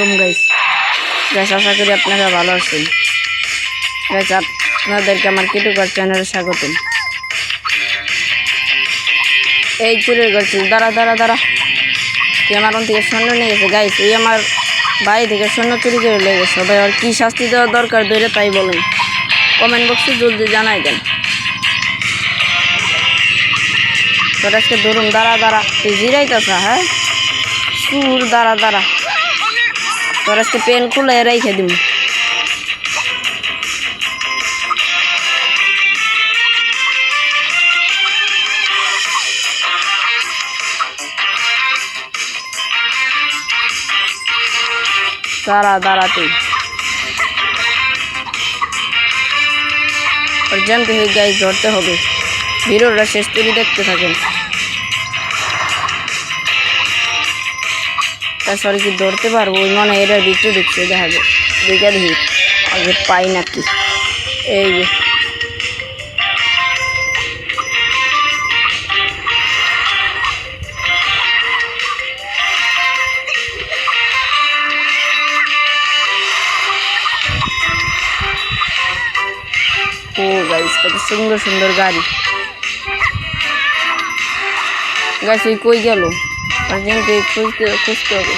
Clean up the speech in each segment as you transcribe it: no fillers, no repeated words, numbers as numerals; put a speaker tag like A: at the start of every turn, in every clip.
A: আলাইকুম গাইস আশা করি আপনারা ভালো আছেন গাইস। আপনাদেরকে আমার কিটুকার চ্যানেলে স্বাগতম। এই চুরি করছি, দাঁড়া তুই আমার থেকে স্বর্ণ নিয়ে গেছে গাইস। ওই আমার বাড়ি থেকে স্বর্ণ চুরি করে লেগে গেছে। সবাই আর কী শাস্তি দেওয়া দরকার ধরে তাই বলেন, কমেন্ট বক্সে জলদি জানাই দেন। তোর আজকে ধরুন, দাঁড়া তুই জিরাইতেছ, হ্যাঁ সুর, দাঁড়া তোর আজকে পেন খুলে রেখে দিব। দাঁড়া তুই জানতে হয়ে গাইস, ধরতে হবে। ভিডিওটা শেষ করে দেখতে থাকেন। তারপরে কি ধরতে পারবো? ওই মনে এরা ভিতরে ঢুকছে, দেখাবে দেখি আগে পাই নাকি। এই যে ও গাইস, কত সুন্দর সুন্দর গাড়ি গাইস। ওই কই গেল? আর্জেন্টে খুঁজতে হবে।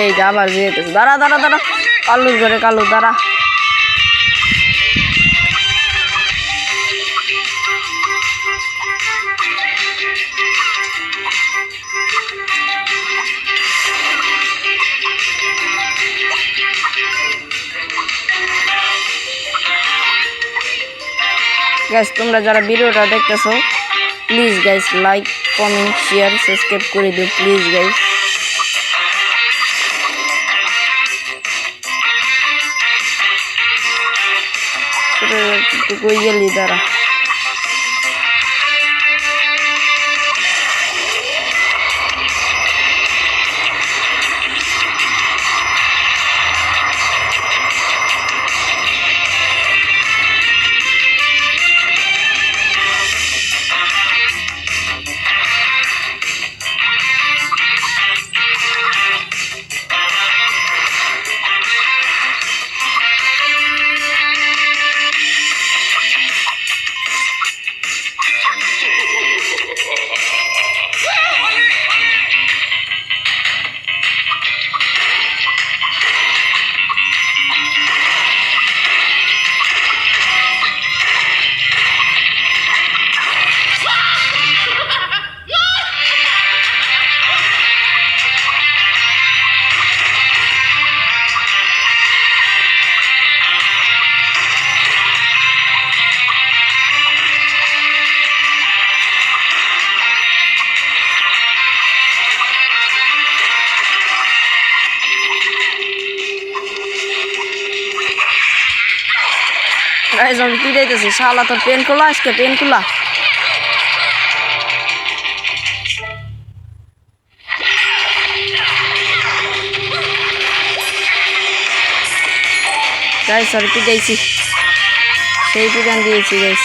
A: এই যে আবার যেতেছে, দাঁড়া কালুর ঘরে কালু, দাঁড়া। গাইস, তোমরা যারা ভিডিওটা দেখতেছো please guys like, comment, share, subscribe করে দিও প্লিজ গাইস। কই গেলি? দাঁড়া। গাইস আমি পিটাইতেছি, শালা তোর পেন খোলা, আজকে পেন খোলা। গাইস আমি পিটাইছি, সেই পিটান দিয়েছি গাইস।